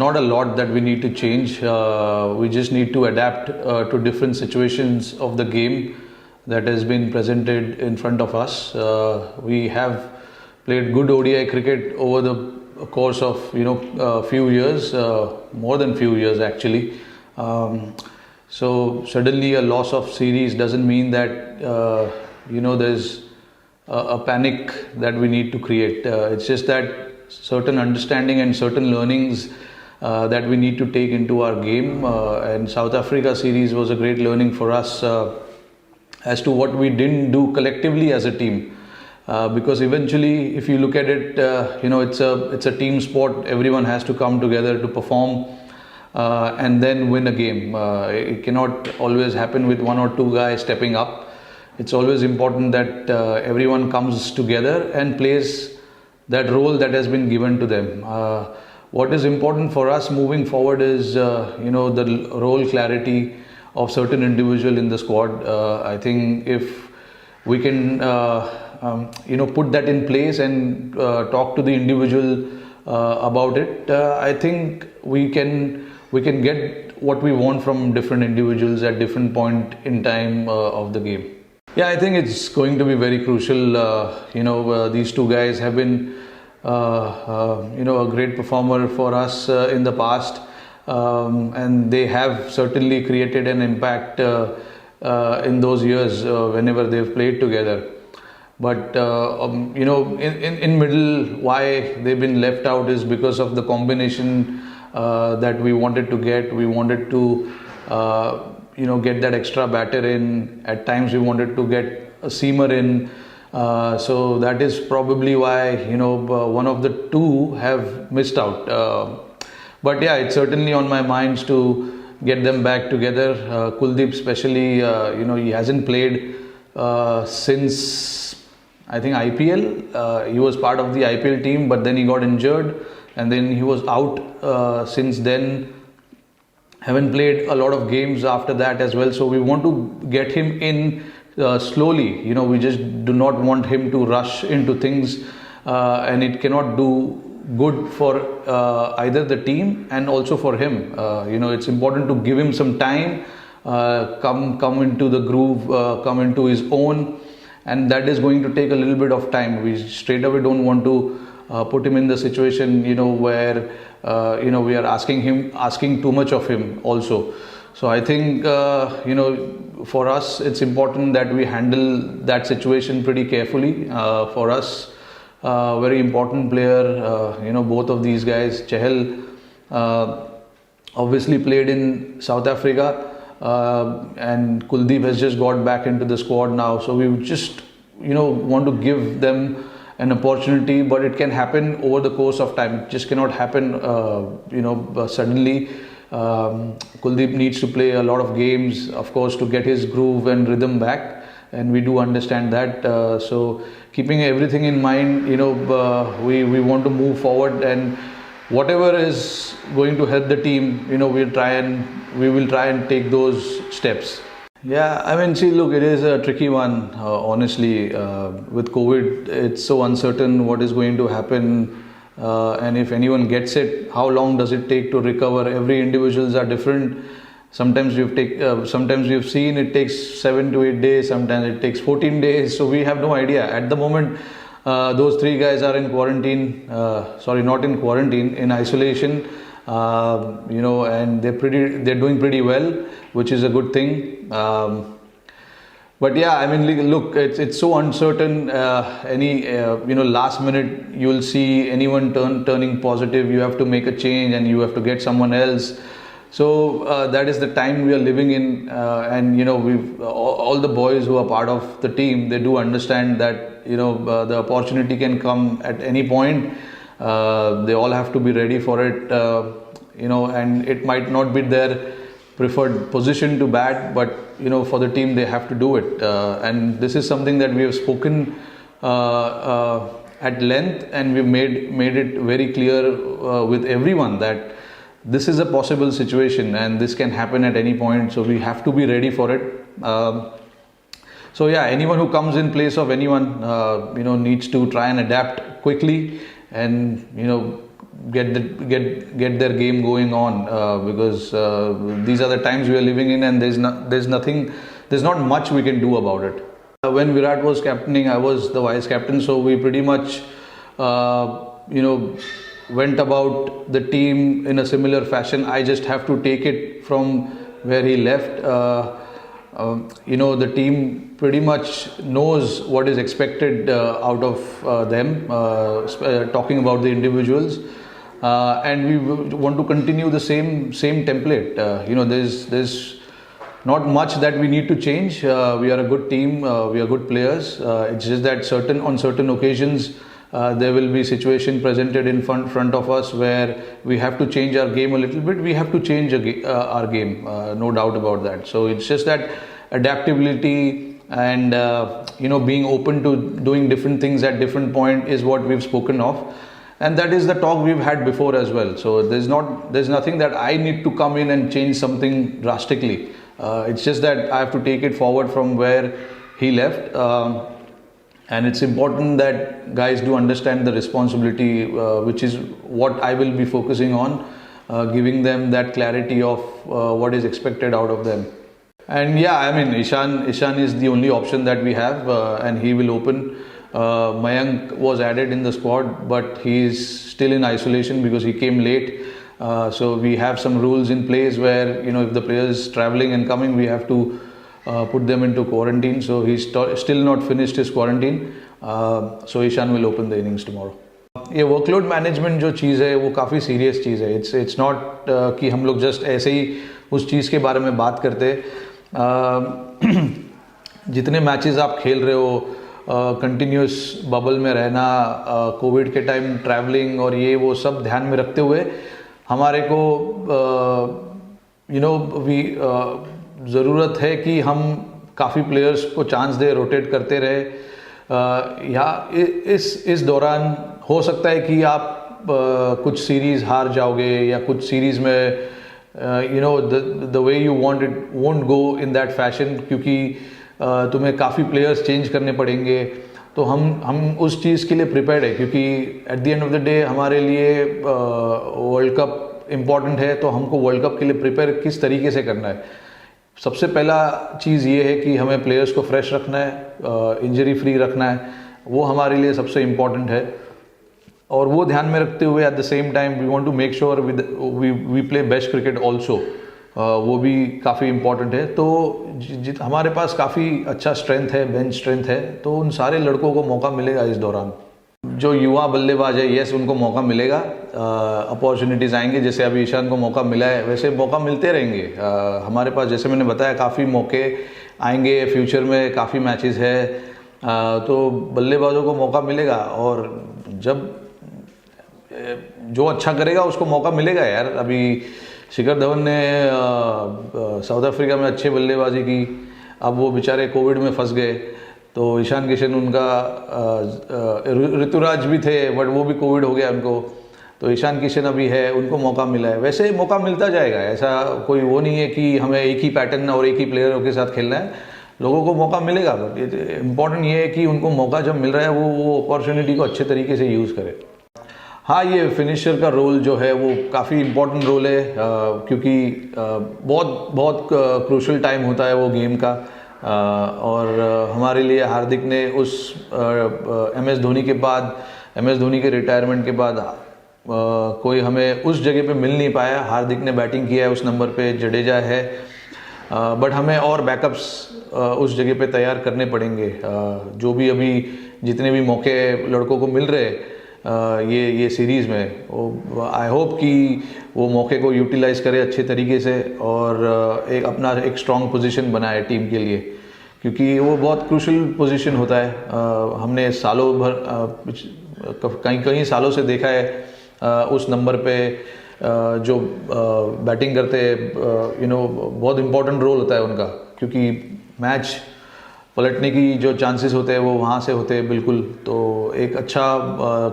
not a lot that we need to change. We just need to adapt to different situations of the game that has been presented in front of us. We have played good ODI cricket over the course of few years, more than few years actually. So suddenly a loss of series doesn't mean that there's a panic that we need to create. It's just that certain understanding and certain learnings that we need to take into our game. And South Africa series was a great learning for us as to what we didn't do collectively as a team. Because eventually, if you look at it, it's a team sport. Everyone has to come together to perform and then win a game. It cannot always happen with one or two guys stepping up. It's always important that everyone comes together and plays that role that has been given to them. What is important for us moving forward is the role clarity of certain individual in the squad. I think if we can put that in place and talk to the individual about it, I think we can get what we want from different individuals at different point in time of the game. Yeah, I think it's going to be very crucial. These two guys have been a great performer for us in the past, and they have certainly created an impact in those years whenever they've played together. But in middle, why they've been left out is because of the combination that we wanted to get. We wanted to get that extra batter in. At times we wanted to get a seamer in. So that is probably why one of the two have missed out. But yeah, it's certainly on my mind to get them back together. Kuldeep especially, he hasn't played since I think IPL. He was part of the IPL team, but then he got injured and then he was out since then. Haven't played a lot of games after that as well. So we want to get him in slowly. We just do not want him to rush into things, and it cannot do good for either the team and also for him. It's important to give him some time, come into the groove, come into his own, and that is going to take a little bit of time. We straight away don't want to put him in the situation where we are asking too much of him also. So I think for us it's important that we handle that situation pretty carefully. For us, very important player, both of these guys. Chahal obviously played in South Africa, and Kuldeep has just got back into the squad now. So we would just want to give them an opportunity, but it can happen over the course of time. It just cannot happen suddenly. Kuldeep needs to play a lot of games, of course, to get his groove and rhythm back, and we do understand that. So keeping everything in mind, we want to move forward, and whatever is going to help the team, we will try and take those steps. Yeah, I mean, see, look, it is a tricky one, honestly. With COVID, it's so uncertain what is going to happen, and if anyone gets it, how long does it take to recover? Every individuals are different. Sometimes we've seen it takes 7 to 8 days, sometimes it takes 14 days, so we have no idea. At the moment, those three guys are in quarantine, in isolation, and they're doing pretty well, which is a good thing. But yeah, I mean, look, it's so uncertain. Last minute you'll see anyone turning positive. You have to make a change and you have to get someone else. So that is the time we are living in, and we've all the boys who are part of the team, they do understand that the opportunity can come at any point. They all have to be ready for it, and it might not be their preferred position to bat, but for the team they have to do it, and this is something that we have spoken at length, and we made it very clear with everyone that this is a possible situation and this can happen at any point, so we have to be ready for it. So yeah, anyone who comes in place of anyone needs to try and adapt quickly and get their game going on, because these are the times we are living in, and there's not much we can do about it. When Virat was captaining, I was the vice captain, so we pretty much went about the team in a similar fashion. I just have to take it from where he left. The team pretty much knows what is expected out of them, talking about the individuals, and we want to continue the same template. There's not much that we need to change. We are a good team, we are good players. It's just that on certain occasions there will be situation presented in front of us where we have to change our game a little bit. We have to change our game, no doubt about that. So it's just that adaptability and being open to doing different things at different point is what we've spoken of, and that is the talk we've had before as well. So there's nothing that I need to come in and change something drastically. It's just that I have to take it forward from where he left. And it's important that guys do understand the responsibility, which is what I will be focusing on, giving them that clarity of what is expected out of them. And yeah, I mean, Ishan is the only option that we have, and he will open. Mayank was added in the squad, but he is still in isolation because he came late. So we have some rules in place where, if the player is traveling and coming, we have to put them into quarantine. So he's still not finished his quarantine. So Ishan will open the innings tomorrow. ये workload management जो चीज़ है वो काफ़ी serious चीज़ है. It's not कि हम लोग just ऐसे ही उस चीज़ के बारे में बात करते. जितने मैचेस आप खेल रहे हो, कंटिन्यूस बबल में रहना, कोविड के टाइम ट्रैवलिंग और ये वो सब ध्यान में रखते हुए हमारे को ज़रूरत है कि हम काफ़ी प्लेयर्स को चांस दे, रोटेट करते रहे. या इस दौरान हो सकता है कि आप कुछ सीरीज़ हार जाओगे या कुछ सीरीज़ में the way you want it won't go in that fashion, क्योंकि तुम्हें काफ़ी प्लेयर्स चेंज करने पड़ेंगे. तो हम उस चीज़ के लिए प्रिपेयर्ड है, क्योंकि at the end of the day हमारे लिए वर्ल्ड कप इम्पॉर्टेंट है. तो हमको वर्ल्ड कप के लिए प्रिपेयर किस तरीके से करना है. सबसे पहला चीज़ ये है कि हमें प्लेयर्स को फ्रेश रखना है, इंजरी फ्री रखना है. वो हमारे लिए सबसे इम्पॉर्टेंट है, और वो ध्यान में रखते हुए at the same time we want to make sure we play best cricket also. वो भी काफ़ी इम्पॉर्टेंट है. तो हमारे पास काफ़ी अच्छा स्ट्रेंथ है, बेंच स्ट्रेंथ है. तो उन सारे लड़कों को मौका मिलेगा इस दौरान. जो युवा बल्लेबाज है, यस, उनको मौका मिलेगा, अपॉर्चुनिटीज़ आएंगे. जैसे अभी ईशान को मौका मिला है, वैसे मौका मिलते रहेंगे. हमारे पास, जैसे मैंने बताया, काफ़ी मौके आएंगे फ्यूचर में, काफ़ी मैचेस है. तो बल्लेबाजों को मौका मिलेगा, और जब जो अच्छा करेगा उसको मौका मिलेगा यार. अभी शिखर धवन ने साउथ अफ्रीका में अच्छी बल्लेबाजी की, अब वो बेचारे कोविड में फंस गए. तो ईशान किशन, उनका ऋतुराज भी थे, बट वो भी कोविड हो गया उनको. तो ईशान किशन अभी है, उनको मौका मिला है. वैसे मौका मिलता जाएगा, ऐसा कोई वो नहीं है कि हमें एक ही पैटर्न और एक ही प्लेयरों के साथ खेलना है. लोगों को मौका मिलेगा, बट इम्पॉर्टेंट ये है कि उनको मौका जब मिल रहा है वो अपॉर्चुनिटी को अच्छे तरीके से यूज़ करे. हाँ, ये फिनिशर का रोल जो है वो काफ़ी इम्पोर्टेंट रोल है, क्योंकि बहुत क्रूशल टाइम होता है वो गेम का. और हमारे लिए हार्दिक ने उस MS धोनी के बाद, MS धोनी के रिटायरमेंट के बाद कोई हमें उस जगह पे मिल नहीं पाया. हार्दिक ने बैटिंग किया है उस नंबर पे, जडेजा है, बट हमें और बैकअप्स उस जगह पे तैयार करने पड़ेंगे. जो भी अभी जितने भी मौके लड़कों को मिल रहे ये सीरीज़ में, आई होप कि वो मौके को यूटिलाइज़ करे अच्छे तरीके से, और अपना एक स्ट्रॉन्ग पोजीशन बनाए टीम के लिए, क्योंकि वो बहुत क्रूशल पोजीशन होता है. हमने सालों भर कई सालों से देखा है उस नंबर पे जो बैटिंग करते हैं, बहुत इम्पोर्टेंट रोल होता है उनका, क्योंकि मैच पलटने की जो चांसेस होते हैं वो वहाँ से होते हैं बिल्कुल. तो एक अच्छा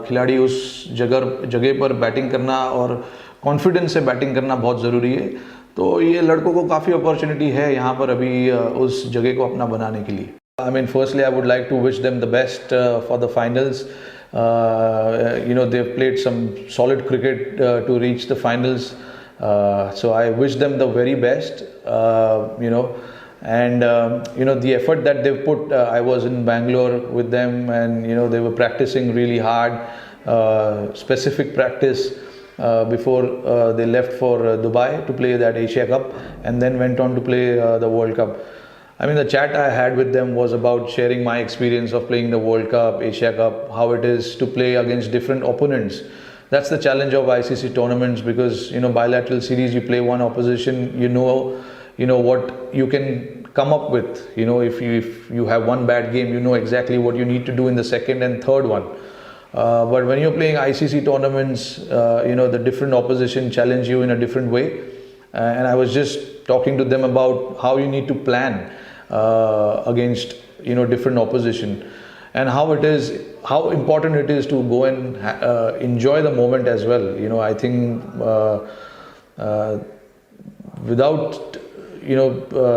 खिलाड़ी उस जगह पर बैटिंग करना और कॉन्फिडेंस से बैटिंग करना बहुत ज़रूरी है. तो ये लड़कों को काफ़ी अपॉर्चुनिटी है यहाँ पर अभी उस जगह को अपना बनाने के लिए. I mean, firstly, I would like to wish them the best for the finals. They've played some solid cricket to reach the finals. So I wish them the very best. The effort that they've put. I was in Bangalore with them, and they were practicing really hard, specific practice before they left for Dubai to play that Asia Cup, and then went on to play the World Cup. I mean, the chat I had with them was about sharing my experience of playing the World Cup, Asia Cup, how it is to play against different opponents. That's the challenge of ICC tournaments, because bilateral series, you play one opposition, you know what you can come up with. If you have one bad game, you know exactly what you need to do in the second and third one. But when you're playing ICC tournaments, the different opposition challenge you in a different way. And I was just talking to them about how you need to plan against different opposition, and how important it is to go and enjoy the moment as well. I think without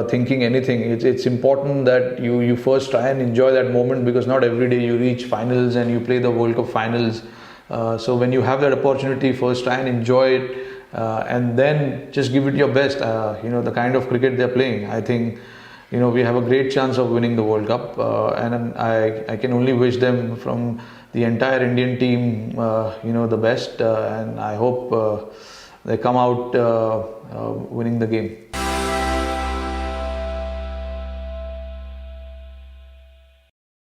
thinking anything, it's important that you first try and enjoy that moment, because not every day you reach finals and you play the World Cup finals. So when you have that opportunity, first try and enjoy it, and then just give it your best. The kind of cricket they're playing, I think we have a great chance of winning the World Cup, and I can only wish them from the entire Indian team the best, and I hope they come out winning the game.